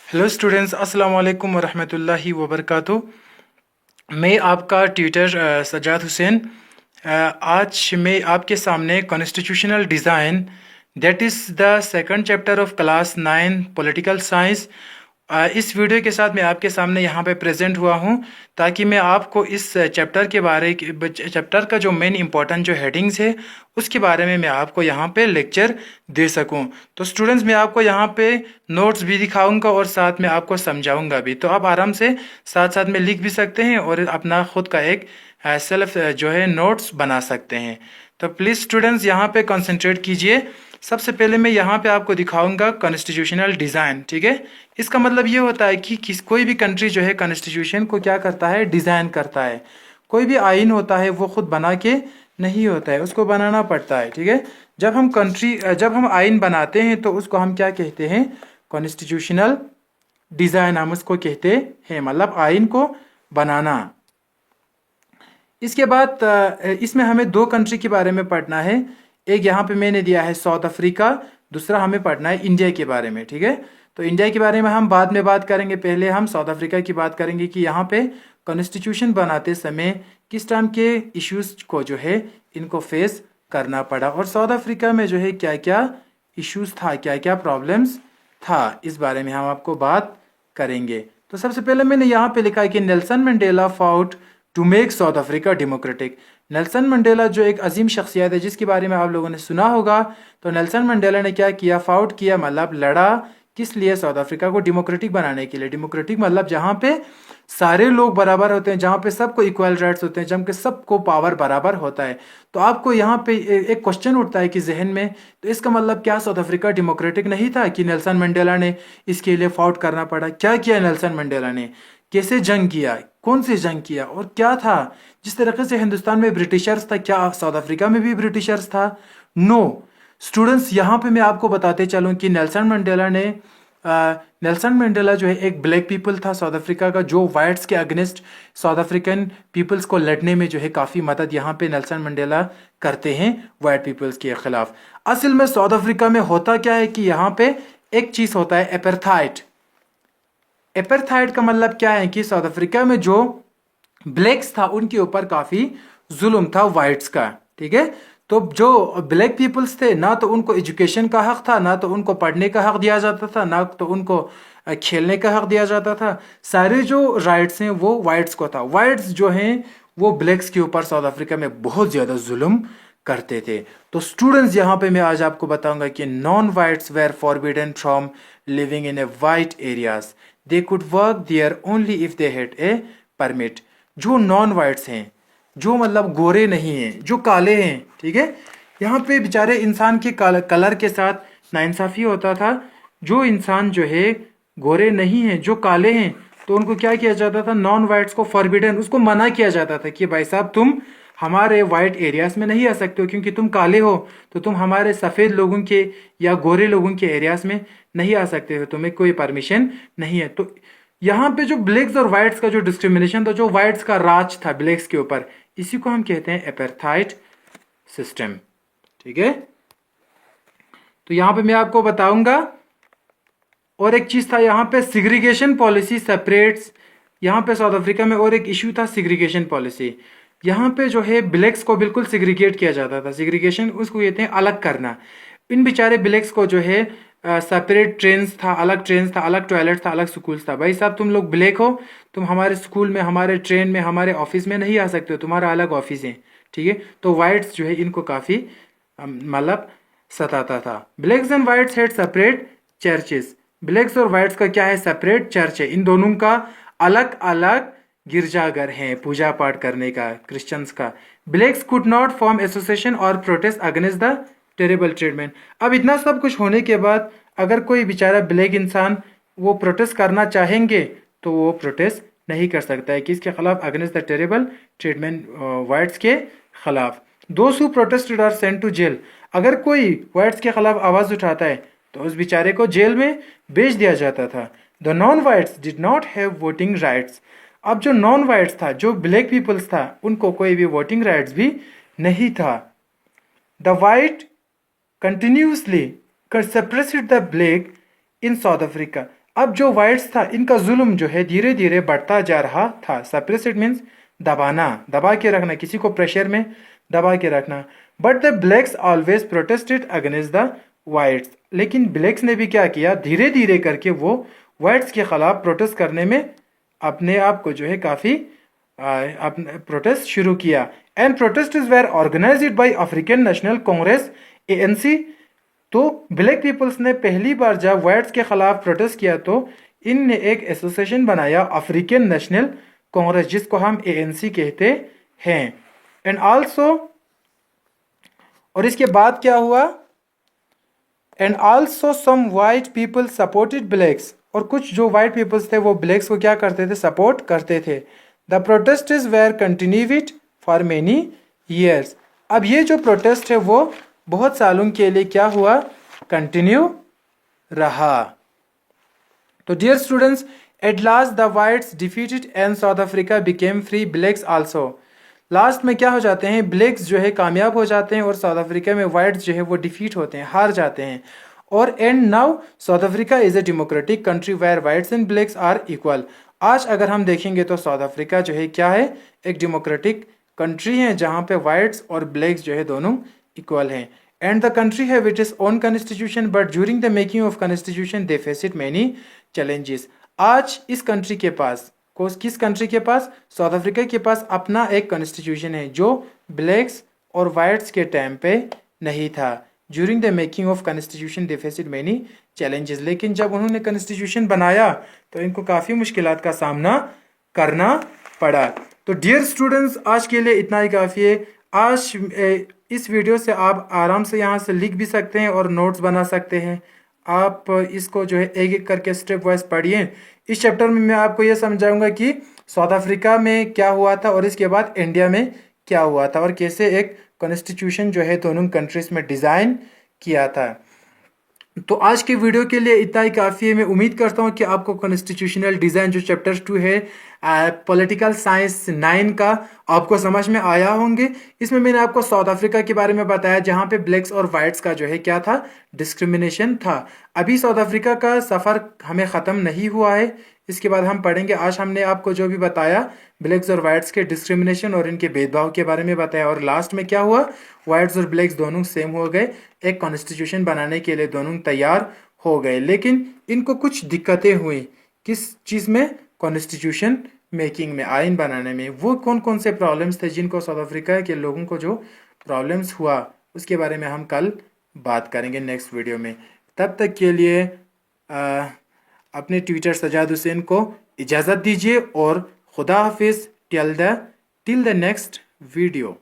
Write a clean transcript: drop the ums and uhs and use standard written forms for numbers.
Hello students, अस्सलाम वालेकुम वरहमतुल्लाहि वबरकातुहू। मैं आपका ट्यूटर सज्जाद हुसैन। आज मैं आपके सामने constitutional design that is the second chapter of class 9 political science, इस वीडियो के साथ मैं आपके सामने यहाँ पे प्रेजेंट हुआ हूँ ताकि मैं आपको इस चैप्टर का जो मेन इंपॉर्टेंट जो हेडिंग्स है उसके बारे में मैं आपको यहाँ पे लेक्चर दे सकूँ। तो स्टूडेंट्स, मैं आपको यहाँ पे नोट्स भी दिखाऊंगा और साथ में आपको समझाऊंगा भी, तो आप आराम से साथ साथ में लिख भी सकते हैं और अपना खुद का एक सेल्फ जो है नोट्स बना सकते हैं। तो प्लीज़ स्टूडेंट्स यहाँ पे कंसंट्रेट कीजिए। सबसे पहले मैं यहाँ पे आपको दिखाऊंगा कॉन्स्टिट्यूशनल डिज़ाइन, ठीक है। इसका मतलब ये होता है कि कोई भी कंट्री जो है कॉन्स्टिट्यूशन को क्या करता है, डिज़ाइन करता है। कोई भी आइन होता है वो खुद बना के नहीं होता है, उसको बनाना पड़ता है, ठीक है। जब हम आइन बनाते हैं तो उसको हम क्या कहते हैं, कॉन्स्टिट्यूशनल डिज़ाइन हम उसको कहते हैं, मतलब आइन को बनाना। इसके बाद इसमें हमें दो कंट्री के बारे में पढ़ना है। एक यहाँ पे मैंने दिया है साउथ अफ्रीका, दूसरा हमें पढ़ना है इंडिया के बारे में, ठीक है। तो इंडिया के बारे में हम बाद में बात करेंगे, पहले हम साउथ अफ्रीका की बात करेंगे कि यहाँ पे कॉन्स्टिट्यूशन बनाते समय किस टाइम के इश्यूज को जो है इनको फेस करना पड़ा और साउथ अफ्रीका में जो है क्या क्या इश्यूज था, क्या क्या प्रॉब्लम्स था, इस बारे में हम आपको बात करेंगे। तो सबसे पहले मैंने यहाँ पे लिखा है कि Nelson Mandela fought to make South Africa democratic. Nelson Mandela जो एक अजीम शख्सियत है जिसके बारे में आप लोगों ने सुना होगा, तो नेल्सन मंडेला ने क्या किया, फाउट किया, मतलब लड़ा, किस लिए, साउथ अफ्रीका को डेमोक्रेटिक बनाने के लिए। डेमोक्रेटिक मतलब जहाँ पे सारे लोग बराबर होते हैं, जहाँ पे सबको इक्वल राइट्स होते हैं, जहाँ पे सबको पावर बराबर होता है। तो आपको यहाँ पे एक क्वेश्चन उठता है कि जहन में, तो इसका मतलब क्या साउथ अफ्रीका डेमोक्रेटिक नहीं था कि नेल्सन मंडेला ने इसके लिए फाउट करना पड़ा। क्या किया नेल्सन मंडेला ने, कैसे जंग किया, कौन सी जंग किया और क्या था। जिस तरीके से हिंदुस्तान में ब्रिटिशर्स था, क्या साउथ अफ्रीका में भी ब्रिटिशर्स था? नो स्टूडेंट्स, यहाँ पे मैं आपको बताते चलूँ कि नेल्सन मंडेला जो है एक ब्लैक पीपल था साउथ अफ्रीका का, जो वाइट्स के अगेंस्ट साउथ अफ्रीकन पीपल्स को लड़ने में जो है काफ़ी मदद यहाँ पे नेल्सन मंडेला करते हैं वाइट पीपल्स के खिलाफ। असल में साउथ अफ्रीका में होता क्या है कि यहाँ पे एक चीज़ होता है, एपरथाइड। एपरथाइड का मतलब क्या है कि साउथ अफ्रीका में जो ब्लैक्स था उनके ऊपर काफी जुल्म था वाइट्स का, ठीक है। तो जो ब्लैक पीपल्स थे, ना तो उनको एजुकेशन का हक था, ना तो उनको पढ़ने का हक दिया जाता था, ना तो उनको खेलने का हक दिया जाता था। सारे जो राइट्स हैं वो वाइट्स को था। वाइट्स जो हैं वो ब्लैक्स के ऊपर साउथ अफ्रीका में बहुत ज्यादा जुल्म करते थे। तो स्टूडेंट्स, यहाँ पे मैं आज आपको बताऊंगा कि non whites were forbidden from living in a white areas, they could work there only if they had a permit. जो नॉन वाइट्स हैं, जो मतलब गोरे नहीं हैं, जो काले हैं, ठीक है, यहाँ पे बेचारे इंसान के कलर के साथ नाइंसाफी होता था। जो इंसान जो है गोरे नहीं हैं, जो काले हैं, तो उनको क्या किया जाता था, नॉन वाइट्स को फॉरबिडन, उसको मना किया जाता था कि भाई साहब तुम हमारे वाइट एरियाज में नहीं आ सकते हो, क्योंकि तुम काले हो, तो तुम हमारे सफ़ेद लोगों के या गोरे लोगों के एरियाज में नहीं आ सकते हो, तुम्हें कोई परमिशन नहीं है। तो यहाँ पे जो ब्लैक्स और वाइट्स का जो डिस्क्रिमिनेशन था, जो वाइट्स का राज था ब्लैक्स के ऊपर, इसी को हम कहते हैं एपार्थाइड सिस्टम, ठीक है। तो यहाँ पे मैं आपको बताऊंगा। और एक चीज था यहाँ पे, सिग्रीगेशन पॉलिसी सेपरेट्स। यहाँ पे साउथ अफ्रीका में और एक इश्यू था, सिग्रीगेशन पॉलिसी। यहाँ पे जो है ब्लैक्स को बिल्कुल सिग्रीगेट किया जाता था। सिग्रीगेशन उसको कहते हैं अलग करना। इन बेचारे ब्लैक्स को जो है सेपरेट ट्रेन्स था, अलग टॉयलेट था, अलग स्कूल्स था। भाई साहब तुम लोग ब्लैक हो, तुम हमारे स्कूल में, हमारे ट्रेन में, हमारे ऑफिस में नहीं आ सकते हो, तुम्हारा अलग ऑफिस है, ठीक है। तो वाइट्स जो है इनको काफ़ी मतलब सताता था। Blacks and whites had separate churches. Blacks और वाइट्स का क्या है, सेपरेट चर्च है। इन दोनों का अलग अलग गिरजाघर है पूजा पाठ करने का, क्रिश्चियंस का। Blacks could not form association और protest against the terrible treatment. अब इतना सब कुछ होने के बाद अगर कोई बेचारा ब्लैक इंसान वो प्रोटेस्ट करना चाहेंगे तो वो प्रोटेस्ट नहीं कर सकता है, किसके खिलाफ, against the terrible treatment, whites के खिलाफ। Those who protested are sent to jail. अगर कोई वाइट्स के खिलाफ आवाज उठाता है तो उस बेचारे को जेल में भेज दिया जाता था। The non whites did not have voting rights. अब जो नॉन वाइट्स था, जो ब्लैक पीपल्स था, उनको कोई भी वोटिंग राइट्स भी नहीं था। The white continuously suppressed the black in South Africa। अब जो वाइट्स था इनका जुल्म जो है धीरे धीरे बढ़ता जा रहा था। सप्रेस इट मीन्स दबाना, दबा के रखना, किसी को प्रेशर में दबा के रखना। But the blacks always protested against the whites, लेकिन ब्लैक्स ने भी क्या किया, धीरे धीरे करके वो वाइट्स के खिलाफ प्रोटेस्ट करने में अपने आप को जो है काफ़ी अपने प्रोटेस्ट शुरू किया। And protest were organized by African National Congress ANC। तो ब्लैक पीपल्स ने पहली बार जब वाइट्स के खिलाफ प्रोटेस्ट किया तो इनने एक एसोसिएशन बनाया अफ्रीकन नेशनल कांग्रेस, जिसको हम ANC कहते हैं। एंड आल्सो, और इसके बाद क्या हुआ, and also some white people supported blacks, और कुछ जो वाइट पीपल्स थे वो ब्लैक्स को क्या करते थे, सपोर्ट करते थे। The protest were continued for many years. अब ये जो प्रोटेस्ट है वो बहुत सालों के लिए क्या हुआ, कंटिन्यू रहा। तो dear students, at last the whites defeated and South Africa became free, blacks also. Last में क्या हो जाते हैं, ब्लैक्स जो है कामयाब हो जाते हैं और साउथ अफ्रीका में वाइट्स जो है वो डिफीट होते हैं, हार जाते हैं। और and now South Africa is a democratic country where whites and blacks are equal. आज अगर हम देखेंगे तो साउथ अफ्रीका जो है क्या है, एक डेमोक्रेटिक कंट्री है जहाँ पे वाइट्स और ब्लैक्स जो है दोनों इक्वल हैं। And the country have it is own constitution, but during the making of constitution they face it many challenges. आज इस कंट्री के पास, किस कंट्री के पास, साउथ अफ्रीका के पास अपना एक कॉन्स्टिट्यूशन है जो ब्लैक्स और वाइट्स के टाइम पे नहीं था। During the making of constitution they faced many challenges, लेकिन जब उन्होंने कॉन्स्टिट्यूशन बनाया तो इनको काफ़ी मुश्किलात का सामना करना पड़ा। तो डियर स्टूडेंट्स, आज के लिए इतना ही काफ़ी है। आज इस वीडियो से आप आराम से यहाँ से लिख भी सकते हैं और नोट्स बना सकते हैं। आप इसको जो है एक एक करके स्टेप वाइज पढ़िए। इस चैप्टर में मैं आपको ये समझाऊंगा कि साउथ अफ्रीका में क्या हुआ था और इसके बाद इंडिया में क्या हुआ था और कैसे एक कॉन्स्टिट्यूशन जो है दोनों कंट्रीज में डिज़ाइन किया था। तो आज के वीडियो के लिए इतना ही काफ़ी है। मैं उम्मीद करता हूँ कि आपको कॉन्स्टिट्यूशनल डिज़ाइन जो चैप्टर 2 है पॉलिटिकल साइंस 9 का आपको समझ में आया होंगे। इसमें मैंने आपको साउथ अफ्रीका के बारे में बताया जहाँ पे ब्लैक्स और वाइट्स का जो है क्या था, डिस्क्रिमिनेशन था। अभी साउथ अफ्रीका का सफ़र हमें ख़त्म नहीं हुआ है, इसके बाद हम पढ़ेंगे। आज हमने आपको जो भी बताया ब्लैक्स और वाइट्स के डिस्क्रिमिनेशन और इनके भेदभाव के बारे में बताया, और लास्ट में क्या हुआ, वाइट्स और ब्लैक्स दोनों सेम हो गए, एक कॉन्स्टिट्यूशन बनाने के लिए दोनों तैयार हो गए। लेकिन इनको कुछ दिक्कतें हुई, किस चीज़ में, कॉन्स्टिट्यूशन मेकिंग में, आइन बनाने में। वो कौन कौन से प्रॉब्लम्स थे जिनको साउथ अफ्रीका के लोगों को जो प्रॉब्लम्स हुआ उसके बारे में हम कल बात करेंगे नेक्स्ट वीडियो में। तब तक के लिए अपने ट्विटर सजाद हुसैन को इजाज़त दीजिए और खुदा हाफिज़ टिल द नेक्स्ट वीडियो।